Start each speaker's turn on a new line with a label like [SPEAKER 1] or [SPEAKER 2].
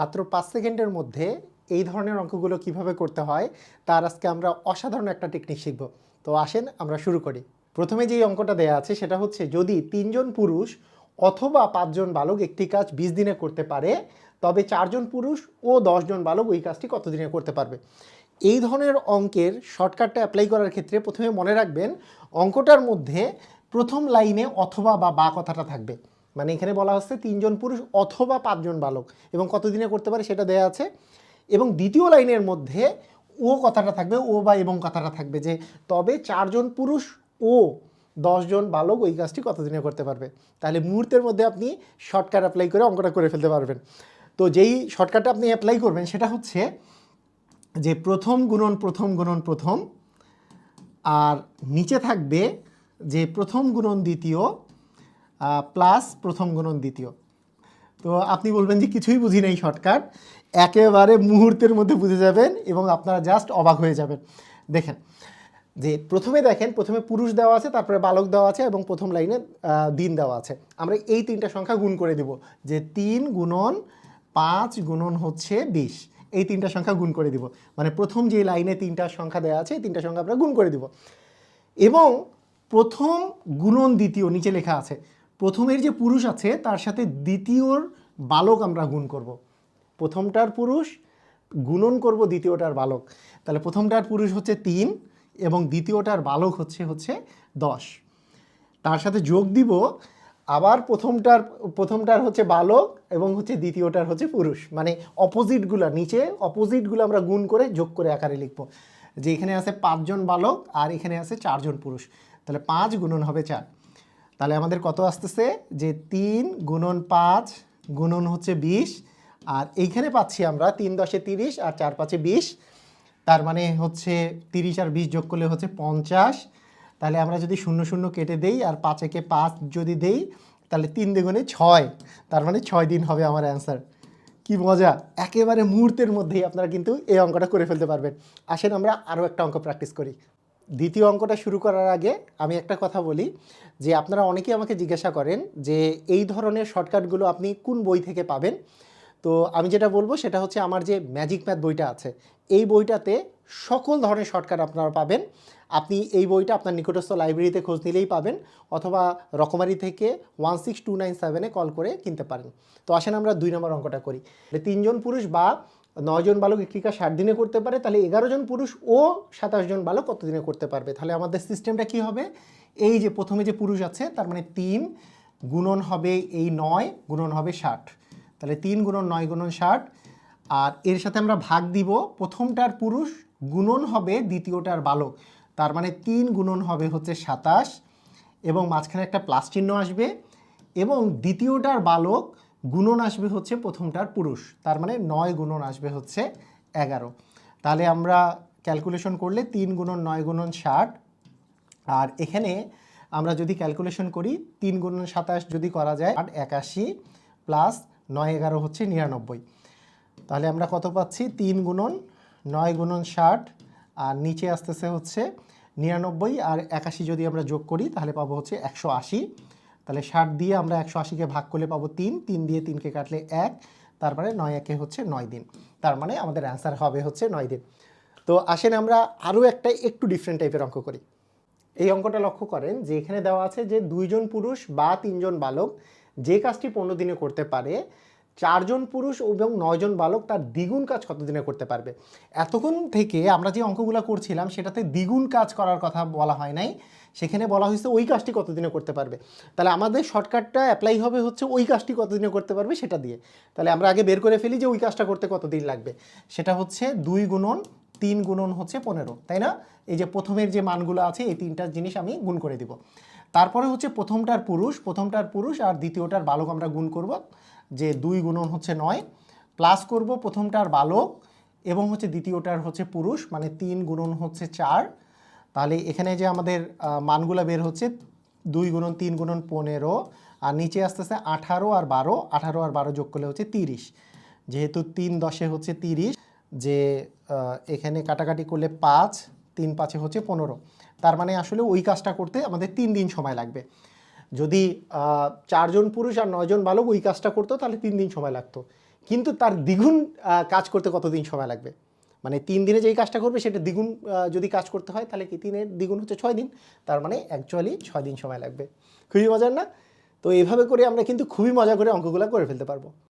[SPEAKER 1] মাত্র 5 সেকেন্ডের মধ্যে এই ধরনের অঙ্কগুলো কিভাবে করতে হয় তার আজকে আমরা অসাধারণ একটা টেকনিক শিখব। তো আসেন আমরা শুরু করি। প্রথমে যেই অঙ্কটা দেয়া আছে সেটা হচ্ছে যদি 3 জন পুরুষ অথবা 5 জন বালক একটি কাজ 20 দিনে করতে পারে তবে 4 জন পুরুষ ও 10 জন বালক ওই কাজটি কত দিনে করতে পারবে। এই ধরনের অঙ্কের শর্টকাটটা অ্যাপ্লাই করার ক্ষেত্রে প্রথমে মনে রাখবেন অঙ্কটার মধ্যে প্রথম লাইনে অথবা বা কথাটা থাকবে। মানে এখানে বলা হচ্ছে 3 জন পুরুষ অথবা 5 জন বালক এবং কত দিনে করতে পারে সেটা দেয়া আছে। এবং দ্বিতীয় লাইনের মধ্যে ও কথাটা থাকবে, ও বা এবং কথাটা থাকবে যে তবে 4 জন পুরুষ ও 10 জন বালক ওই কাজটি কত দিনে করতে পারবে। তাহলে মুহূর্তের মধ্যে আপনি শর্টকাট অ্যাপ্লাই করে অঙ্কটা করে ফেলতে পারবেন। তো যেই শর্টকাটটা আপনি অ্যাপ্লাই করবেন সেটা হচ্ছে যে প্রথম গুণন প্রথম গুণন প্রথম, আর নিচে থাকবে যে প্রথম গুণন দ্বিতীয় প্লাস প্রথম গুণন দ্বিতীয়। তো আপনি বলবেন যে কিছুই বুঝি নাই, শর্টকাট একেবারে মুহূর্তের মধ্যে বুঝে যাবেন এবং আপনারা জাস্ট অবাক হয়ে যাবেন। দেখেন যে প্রথমে দেখেন প্রথমে পুরুষ দেওয়া আছে, তারপরে বালক দেওয়া আছে এবং প্রথম লাইনে দিন দেওয়া আছে। আমরা এই তিনটা সংখ্যা গুণ করে দিব যে 3 গুণন 5 গুণন হচ্ছে 20, এই তিনটা সংখ্যা গুণ করে দিব। মানে প্রথম যে লাইনে তিনটা সংখ্যা দেওয়া আছে এই তিনটা সংখ্যা আমরা গুণ করে দিব এবং প্রথম গুণন দ্বিতীয় নিচে লেখা আছে প্রথমের যে পুরুষ আছে তার সাথে দ্বিতীয়র বালক আমরা গুণ করব। প্রথমটার পুরুষ গুণন করব দ্বিতীয়টার বালক, তাহলে প্রথমটার পুরুষ হচ্ছে 3 এবং দ্বিতীয়টার বালক হচ্ছে 10। তার সাথে যোগ দিব আবার প্রথমটার হচ্ছে বালক এবং হচ্ছে দ্বিতীয়টার হচ্ছে পুরুষ। মানে অপোজিটগুলো নিচে অপোজিটগুলো আমরা গুণ করে যোগ করে আকারে লিখব যে এখানে আছে 5 জন বালক আর এখানে আছে 4 জন পুরুষ, তাহলে 5 গুণন হবে 4। তাহলে আমাদের কত আসতেছে যে 3 গুণন 5 গুণন হচ্ছে 20, আর এইখানে পাচ্ছি আমরা 3 10 30 আর 4 5 20, তার মানে হচ্ছে 30 আর 20 যোগ করলে হচ্ছে 50। তাহলে আমরা যদি 0 0 কেটে দেই আর 5 একে 5 যদি দেই তাহলে 3 দ্বিগুণে 6, তার মানে 6 দিন হবে আমার অ্যান্সার। কি মজা, একেবারে মুহূর্তের মধ্যেই আপনারা কিন্তু এই অঙ্কটা করে ফেলতে পারবেন। আসেন আমরা আরও একটা অঙ্ক প্র্যাকটিস করি। দ্বিতীয় অঙ্কটা শুরু করার আগে আমি একটা কথা বলি যে আপনারা অনেকেই আমাকে জিজ্ঞাসা করেন যে এই ধরনের শর্টকাটগুলো আপনি কোন বই থেকে পাবেন। তো আমি যেটা বলবো সেটা হচ্ছে আমার যে ম্যাজিক ম্যাথ বইটা আছে এই বইটাতে সকল ধরনের শর্টকাট আপনারা পাবেন। আপনি এই বইটা আপনার নিকটস্থ লাইব্রেরিতে খোঁজ নিলেই পাবেন অথবা রকমারি থেকে 16297-এ কল করে কিনতে পারেন। তো আসেন আমরা 2 নম্বর অঙ্কটা করি। 3 জন পুরুষ বা 9 জন বালক একটি কাজ 60 দিনে করতে পারে, তাহলে 11 জন পুরুষ ও 27 জন বালক কত দিনে করতে পারবে। তাহলে আমাদের সিস্টেমটা কি হবে, এই যে প্রথমে যে পুরুষ আছে তার মানে 3 গুণন হবে এই 9 গুণন হবে 60, তাহলে 3 গুণন 9 গুণন 60, আর এর সাথে আমরা ভাগ দিব প্রথমটার পুরুষ গুণন হবে দ্বিতীয়টার বালক, তার মানে 3 গুণন হবে হচ্ছে 27 এবং মাঝখানে একটা প্লাস চিহ্ন আসবে এবং দ্বিতীয়টার বালক গুণন আসবে হচ্ছে প্রথমটার পুরুষ, তার মানে 9 গুণন আসবে হচ্ছে 11। তাহলে আমরা ক্যালকুলেশন করলে 3 গুণন 9 গুণন 60, আর এখানে আমরা যদি ক্যালকুলেশন করি 3 গুণন 27 যদি করা যায় 81 প্লাস 9 11 হচ্ছে 99। তাহলে আমরা কত পাচ্ছি 3 গুণন 9 গুণন 60 আর নিচে আসতেছে হচ্ছে 99 আর 81 যদি আমরা যোগ করি তাহলে পাবো হচ্ছে 180। তাহলে 60 দিয়ে আমরা 180কে ভাগ করলে পাবো 3, 3 দিয়ে 3কে কাটলে 1, তারপরে 9 একে হচ্ছে 9 দিন, তার মানে আমাদের অ্যান্সার হবে হচ্ছে 9 দিন। তো আসেন আমরা আরও একটা একটু ডিফারেন্ট টাইপের অঙ্ক করি। এই অঙ্কটা লক্ষ্য করেন যে এখানে দেওয়া আছে যে 2 জন পুরুষ বা 3 জন বালক যে কাজটি 15 দিনে করতে পারে 4 জন পুরুষ এবং 9 জন বালক তার দ্বিগুণ কাজ কত দিনে করতে পারবে। এতক্ষণ থেকে আমরা যে অঙ্কগুলো করছিলাম সেটাতে দ্বিগুণ কাজ করার কথা বলা হয় নাই, সেখানে বলা হয়েছে ওই কাজটি কত দিনে করতে পারবে। তাহলে আমাদের শর্টকাটটা অ্যাপ্লাই হবে হচ্ছে ওই কাজটি কত দিনে করতে পারবে সেটা দিয়ে। তাহলে আমরা আগে বের করে ফেলি যে ওই কাজটা করতে কত দিন লাগবে। সেটা হচ্ছে 2 গুণন 3 গুণন হচ্ছে 15, তাই না। এই যে প্রথমের যে মানগুলো আছে এই তিনটা জিনিস আমি গুণ করে দিব। তারপরে হচ্ছে প্রথমটার পুরুষ আর দ্বিতীয়টার বালক আমরা গুণ করব যে 2 গুণন হচ্ছে 9 প্লাস করব প্রথমটার বালক এবং হচ্ছে দ্বিতীয়টার হচ্ছে পুরুষ মানে 3 গুণন হচ্ছে 4। তাহলে এখানে যে আমাদের মানগুলো বের হচ্ছে 2 গুণন 3 গুণন 15 আর নিচে আসতেছে 18 আর 12, 18 আর 12 যোগ করলে হচ্ছে 30, যেহেতু 3 10-এ হচ্ছে 30, যে এখানে কাটাকাটি করলে 5 3 5-এ হচ্ছে 15, তার মানে আসলে ওই কাজটা করতে আমাদের 3 দিন সময় লাগবে। যদি 4 জন পুরুষ আর 9 জন বালক ওই কাজটা করতো তাহলে 3 দিন সময় লাগতো, কিন্তু তার দ্বিগুণ কাজ করতে কতদিন সময় লাগবে, মানে 3 দিনে যেই কাজটা করবে সেটা দ্বিগুণ যদি কাজ করতে হয় তাহলে কি 3-এর দ্বিগুণ হচ্ছে 6 দিন, তার মানে অ্যাকচুয়ালি 6 দিন সময় লাগবে। খুবই মজার না? তো এইভাবে করে আমরা কিন্তু খুবই মজা করে অঙ্কগুলো করে ফেলতে পারবো।